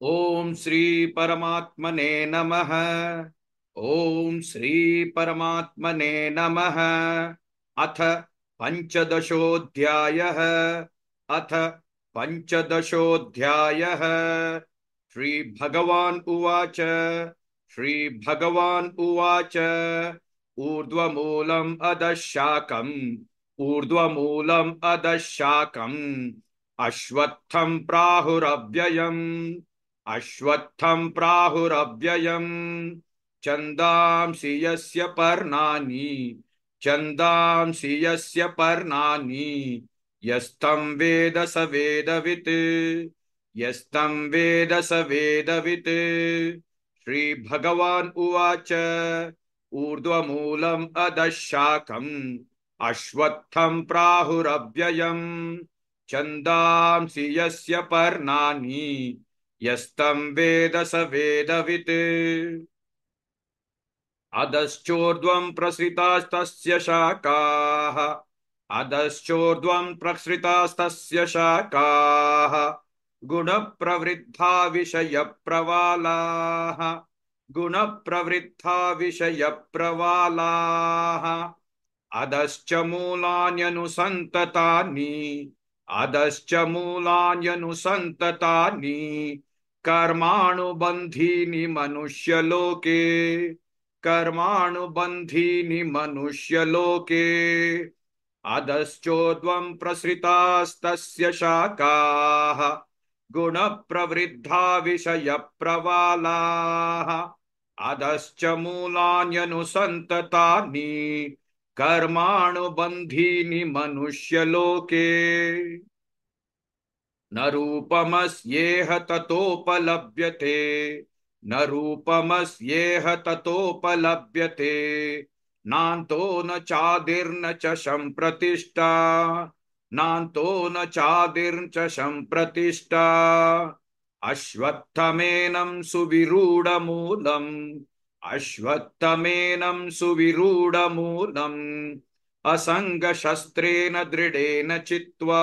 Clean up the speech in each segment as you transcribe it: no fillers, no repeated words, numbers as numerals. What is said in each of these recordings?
ओम श्री परमात्मने नमः। ओम श्री परमात्मने नमः। अथ पंचदशोऽध्यायः। अथ पंचदशोऽध्यायः। श्री भगवान उवाच। श्री भगवान उवाच। ऊर्ध्वमूलम् अधःशाखम्। ऊर्ध्वमूलम् अधःशाखम्। अश्वत्थं प्राहुरव्ययम्। अश्वत्थं प्राहुरव्ययम्। छन्दांसि यस्य पर्णानि। छन्दांसि यस्य पर्णानि। यस्तं वेद स वेदवित्। यस्तं वेद स वेदवित्। श्री भगवान उवाच। ऊर्ध्वमूलम् अधःशाखम्। अश्वत्थं प्राहुरव्ययम्। छन्दांसि यस्य पर्णानि। यस्तं वेद स वेदवित्। अधश्चोर्ध्वं प्रसृतास्तस्य शाखाः। अधश्चोर्ध्वं प्रसृतास्तस्य शाखाः। गुणप्रवृद्धा विषयप्रवालाः। गुणप्रवृद्धा विषयप्रवालाः। अधश्च मूलान्यनुसन्ततानि। अधश्च मूलान्यनुसन्ततानि। कर्माणुबन्धीनि मनुष्यलोके। कर्माणुबन्धीनि मनुष्यलोके। अधश्चोर्ध्वं प्रसृतास्तस्य शाखाः। गुणप्रवृद्धा विषयप्रवालाः। अधश्च मूलान्यनुसन्ततानि। कर्माणुबन्धीनि मनुष्यलोके। न रूपमस्येह ततोपलभ्यते। न रूपमस्येह ततोपलभ्यते। नान्तो न चादिर्न च सम्प्रतिष्ठा। नान्तो न चादिर्न च सम्प्रतिष्ठा। अश्वत्थमेनं सुविरूढमूलम्। अश्वत्थमेनं सुविरूढमूलम्। असङ्गशस्त्रेण दृढेन चित्वा।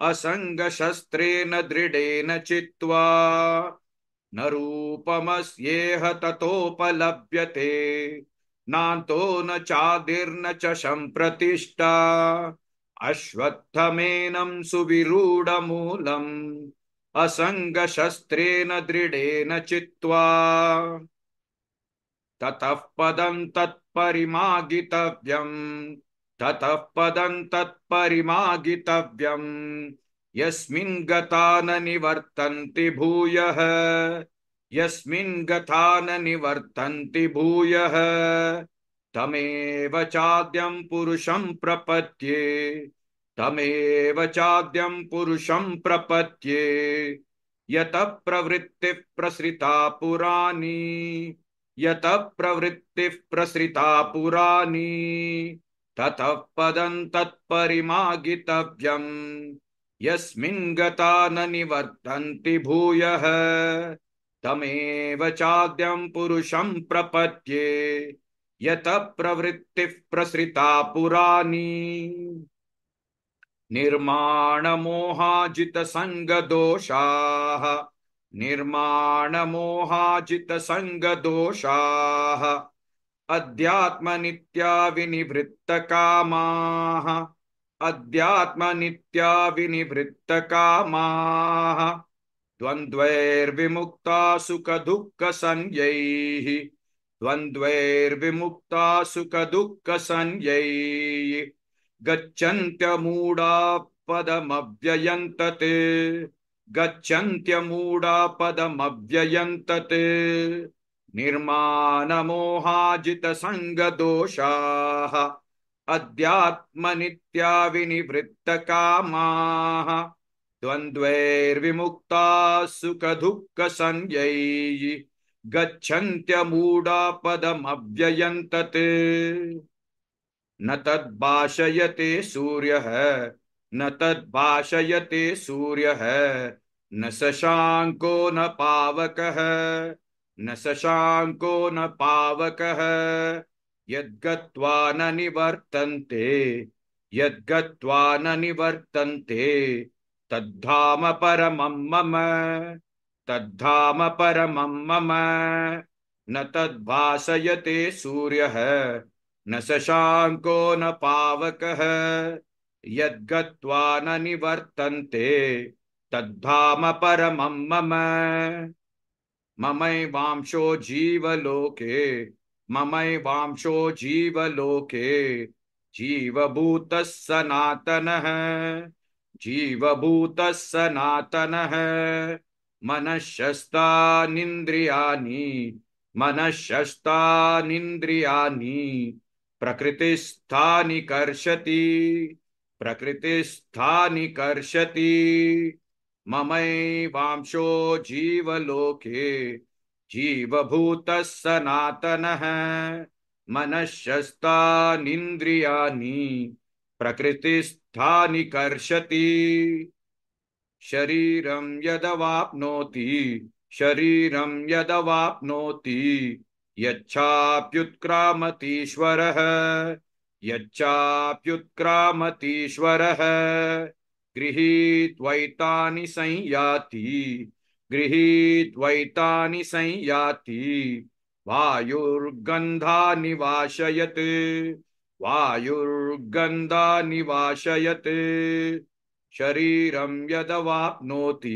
असङ्गशस्त्रेण दृढेन चित्वा। न रूपमस्येह ततोपलभ्यते। नान्तो न चादिर्न च सम्प्रतिष्ठा। अश्वत्थमेनं सुविरूढमूलम्। असङ्गशस्त्रेण दृढेन चित्वा। ततः पदं तत्परिमार्गितव्यम्। ततः पदं तत्परिमार्गितव्यम्। यस्मिन् गता न निवर्तन्ति भूयः। यस्मिन् गता न निवर्तन्ति भूयः। तमेव चाद्यं पुरुषं प्रपद्ये। तमेव चाद्यं पुरुषं प्रपद्ये। यतः प्रवृत्तिः प्रसृता पुराणी। यतः प्रवृत्तिः प्रसृता पुराणी। ततः पदं तत्परिमार्गितव्यम्। यस्मिन् गता न निवर्तन्ति भूयः। तमेव चाद्यं पुरुषं प्रपद्ये। यतः प्रवृत्तिः प्रसृता पुराणी। निर्माणमोहाजितसङ्गदोषाः। निर्माणमोहाजितसङ्गदोषाः। अध्यात्मनित्या विनिवृत्तकामाः। अध्यात्मनित्या विनिवृत्तकामाः। द्वन्द्वैर्विमुक्ता सुखदुःखसंज्ञैः। द्वन्द्वैर्विमुक्ता सुखदुःखसंज्ञैः। गच्छन्त्यमूढा पदमव्ययन्तते। गच्छन्त्यमूढा पदमव्ययन्तते। निर्मानमोहाजितसङ्गदोषाः। अध्यात्मनित्या विनिवृत्तकामाः। द्वन्द्वैर्विमुक्ता सुखदुःखसंज्ञैः। गच्छन्त्यमूढा पदमव्ययन्तते। न तद्भाषयते सूर्यः। न तद्भाषयते सूर्यः। न शशाङ्को न पावकः। न शशाङ्को न पावकः। यद्गत्वा न निवर्तन्ते। यद्गत्वा न निवर्तन्ते। तद्धाम परमं मम। तद्धाम परमं मम न तद्भासयते सूर्यः न शशाङ्को न पावकः यद्गत्वा न निवर्तन्ते तद्धाम परमं मम ममैवांशो जीवलोके ममैवांशो जीवलोके जीवभूतः सनातनः जीवभूतः सनातनः मनःशस्तानीन्द्रियाणि मनःशस्तानीन्द्रियाणि प्रकृतिस्थानि कर्षति प्रकृतिस्थानि कर्षति ममैवांशो जीवलोके जीवभूतः सनातनः मनःशस्तानीन्द्रियाणि प्रकृतिस्थानि कर्षति शरीरं यदवाप्नोति शरीरं यदवाप्नोति यच्चाप्युत्क्रामतीश्वरः यच्चाप्युत्क्रामतीश्वरः गृहीत्वैतानि संयाति गृहीत्वैतानि संयाति वायुर्गन्धानि वाशयत् वायुर्गन्धानि वाशयत् शरीरं यदवाप्नोति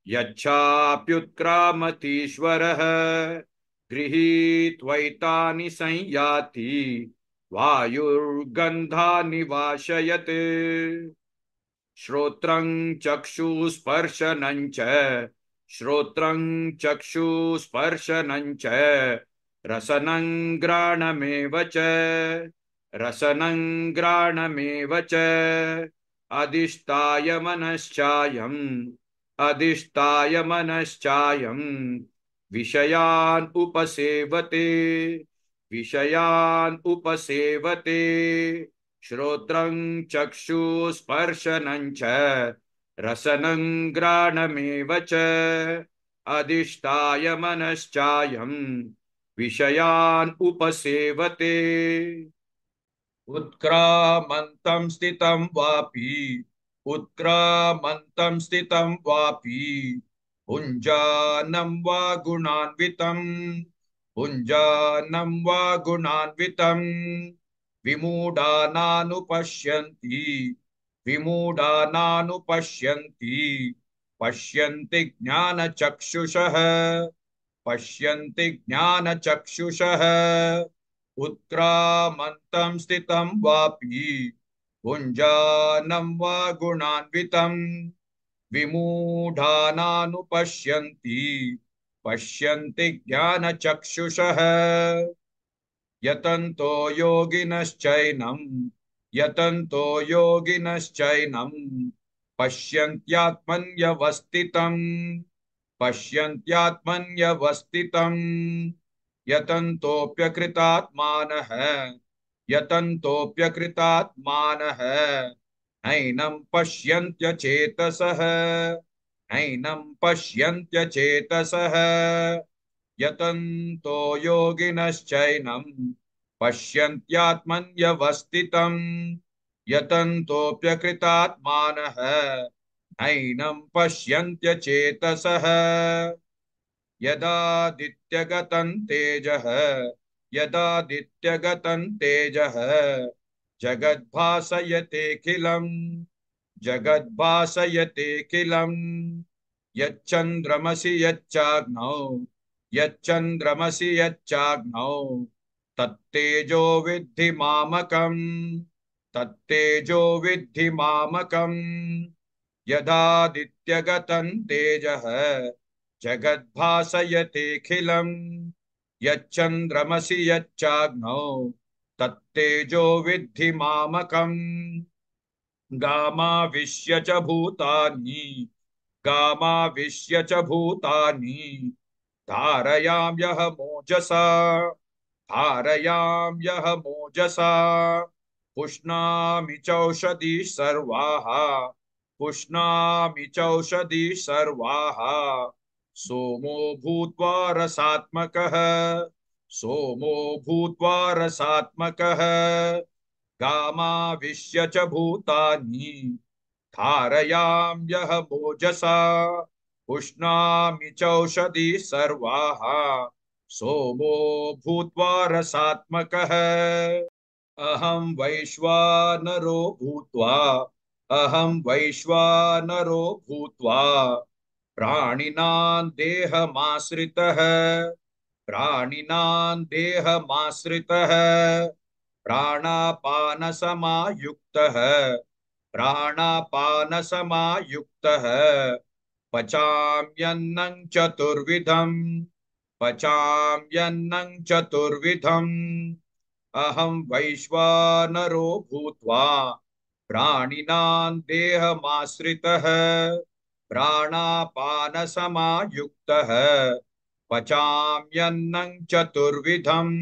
यच्चाप्युत्क्रामतीश्वरः गृहीत्वैतानि संयाति वायुर्गन्धानि वाशयत् श्रोत्रं चक्षुस्पर्शनं च श्रोत्रं चक्षुस्पर्शनं च रसनं घ्राणमेव च रसनं घ्राणमेव च अधिष्ठाय मनश्चायं विषयान् उपसेवते विषयान् उपसेवते श्रोत्रं चक्षुस्पर्शनं च रसनं घ्राणमेव च अधिष्ठाय मनश्चायं विषयान् उपसेवते उत्क्रामन्तं स्थितं वापि उत्क्रामन्तं स्थितं वापि भुञ्जानं वा गुणान्वितं भुञ्जानं वा गुणान्वितं विमूढानानुपश्यन्ति विमूढानानुपश्यन्ति पश्यन्ति ज्ञानचक्षुषः पश्यन्ति ज्ञानचक्षुषः उत्क्रामन्तं स्थितं वापि भुञ्जानं वा गुणान्वितं विमूढानानुपश्यन्ति पश्यन्ति ज्ञानचक्षुषः यतन्तो योगिनश्चैनं पश्यन्त्यात्मन्यवस्थितं पश्यन्त्यात्मन्यवस्थितं यतन्तोऽप्यकृतात्मानः यतन्तोऽप्यकृतात्मानः नैनं पश्यन्त्यचेतसः नैनं पश्यन्त्यचेतसः यतन्तो योगिनश्चैनं पश्यन्त्यात्मन्यवस्थितं यतन्तोऽप्यकृतात्मानः नैनं पश्यन्त्यचेतसः यदादित्यगतं तेजः जगद्भासयतेऽखिलम् जगद्भासयतेऽखिलम् यच्चन्द्रमसि यच्चाग्नौ तत्तेजो विद्धि मामकम् तत्तेजो विद्धि मामकम् यदादित्यगतं तेजः जगद्भासयतेऽखिलम् यच्चन्द्रमसि यच्चाग्नौ तत्तेजो विद्धि मामकम् गामाविश्य च भूतानि गामाविश्य च भूतानि धारयाम्यहमोजसा पुष्णामि चौषधीः सर्वाः पुष्णामि चौषधीः सर्वाः सोमो भूत्वा रसात्मकः सोमो भूत्वा रसात्मकः गामाविश्य च भूतानि धारयाम्यहमोजसा पुष्णामि चौषधि सर्वाः सोमो भूत्वा रसात्मकः अहं वैश्वानरो भूत्वा प्राणिनां देहमाश्रितः प्राणापानसमायुक्तः प्राणापानसमायुक्तः पचाम्यन्नं चतुर्विधम् अहं वैश्वानरो भूत्वा प्राणिनां देहमाश्रितः प्राणापानसमायुक्तः पचाम्यन्नं चतुर्विधम्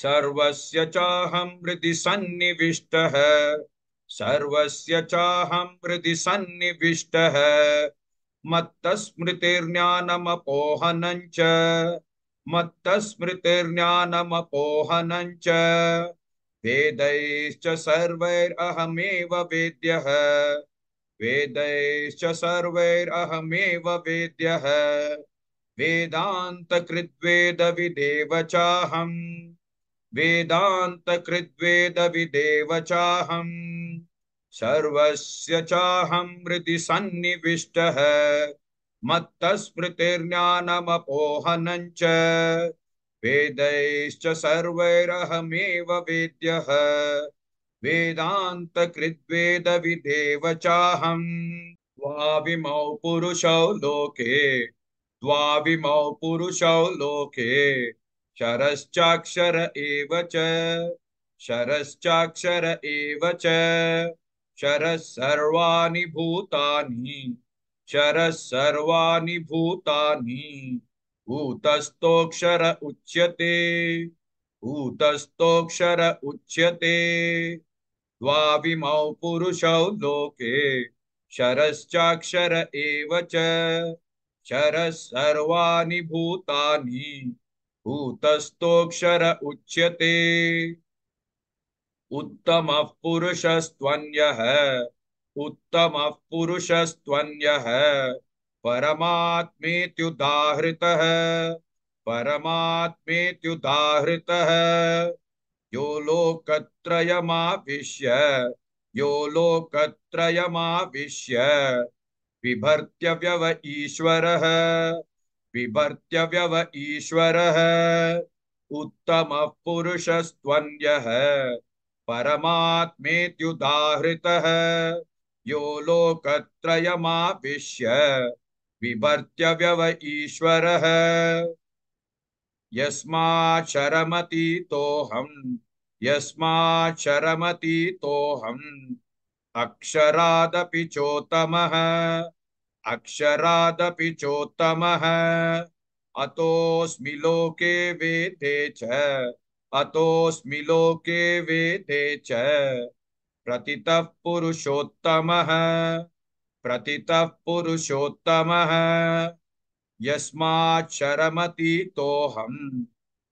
सर्वस्य चाहं हृदि सन्निविष्टः सर्वस्य चाहं हृदि सन्निविष्टः मत्तस्मृतिर्ज्ञानमपोहनं च मत्तस्मृतिर्ज्ञानमपोहनं च वेदैश्च सर्वैरहमेव वेद्यः वेदैश्च सर्वैरहमेव वेद्यः वेदान्तकृद्वेदविदेव चाहम् वेदान्तकृद्वेदविदेव चाहम् सर्वस्य चाहं हृदि सन्निविष्टः मत्तस्मृतिर्ज्ञानमपोहनं च वेदैश्च सर्वैरहमेव वेद्यः वेदान्तकृद्वेदविदेव चाहम् द्वाविमौ पुरुषौ लोके द्वाविमौ पुरुषौ लोके शरश्चाक्षर एव च शरश्चाक्षर एव च शरः सर्वाणि भूतानि शरः सर्वाणि भूतानि भूतस्थोऽक्षर उच्यते भूतस्थोऽक्षर उच्यते द्वाविमौ पुरुषौ लोके शरश्चाक्षर एव च शरः सर्वाणि भूतानि भूतस्थोऽक्षर उच्यते उत्तमः पुरुषस्त्वन्यः उत्तमः पुरुषस्त्वन्यः परमात्मेत्युदाहृतः परमात्मेत्युदाहृतः यो लोकत्रयमाविश्य यो लोकत्रयमाविश्य बिभर्त्यव्यव ईश्वरः बिभर्त्यव्यव ईश्वरः उत्तमः पुरुषस्त्वन्यः परमात्मेत्युदाहृतः यो लोकत्रयमाविश्य बिभर्त्यव्यव ईश्वरः यस्माच्छरमतीतोऽहम् अक्षरादपि चोत्तमः अक्षरादपि चोत्तमः अतोऽस्मि लोके वेदे च अतोऽस्मि लोके वेदे च प्रतितः पुरुषोत्तमः प्रतितः पुरुषोत्तमः यस्माच्छरमतीतोऽहम्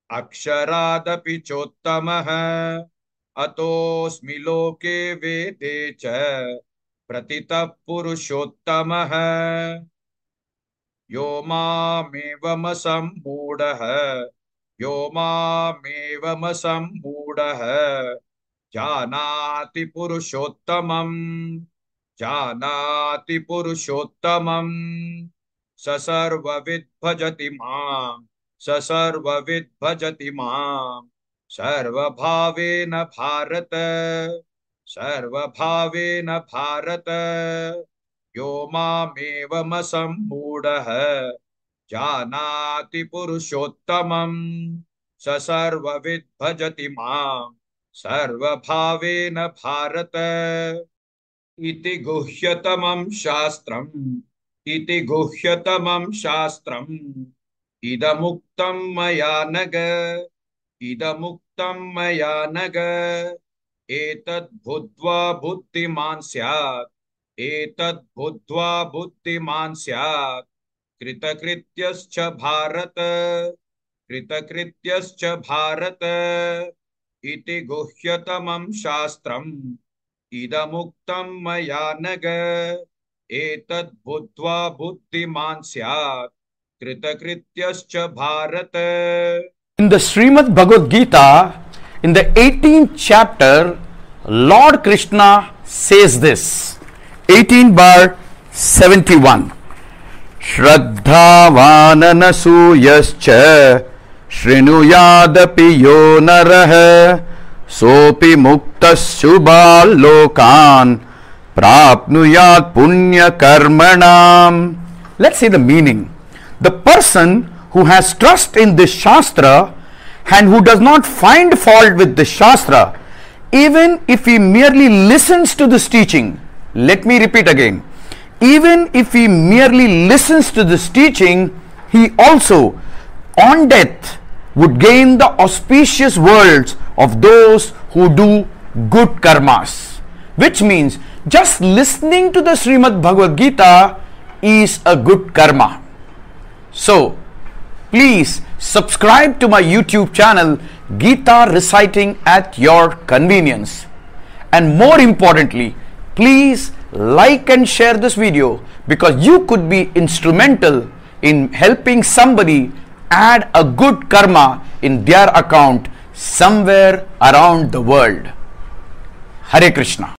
अक्षरादपि चोत्तमः अतोऽस्मि लोके वेदे च प्रतितः पुरुषोत्तमः यो मामेवमसम्मूढः यो मामेवमसम्मूढः जानाति पुरुषोत्तमम् जानाति पुरुषोत्तमम् स सर्वविद् भजति माम् स सर्वविद् भजति माम् सर्वभावेन भारत सर्वभावेन भारत यो मामेवमसम्मूढः जानाति पुरुषोत्तमम् स सर्वविद् भजति माम् सर्वभावेन भारत इति गुह्यतमं शास्त्रम् इति गुह्यतमं शास्त्रम् इदमुक्तं मया नग इदमुक्तं मया नग एतद्बुद्ध्वा बुद्धिमान् स्यात् एतद्बुद्ध्वा बुद्धिमान् स्यात् कृतकृत्यश्च भारत कृतकृत्यश्च भारत इति गुह्यतमं शास्त्रम् इदमुक्तं मया नग एतद् बुद्ध्वा बुद्धिमान् स्यात् कृतकृत्यश्च Bharat. In the Srimad Bhagavad Gita, in the 18th chapter, Lord Krishna says this, 18:71. Shraddhavananasuyascha shrinuyadapi yo narah sopi muktas shubhal lokan prapnuyat punya karmanam. Let's see the meaning. The person who has trust in this Shastra and who does not find fault with this Shastra, even if he merely listens to this teaching, let me repeat again, even if he merely listens to this teaching, he also on death would gain the auspicious worlds of those who do good karmas. Which means just listening to the Srimad Bhagavad Gita is a good karma. So, please subscribe to my YouTube channel Gita Reciting at Your Convenience. And more importantly, please like and share this video because you could be instrumental in helping somebody add a good karma in their account somewhere around the world. Hare Krishna.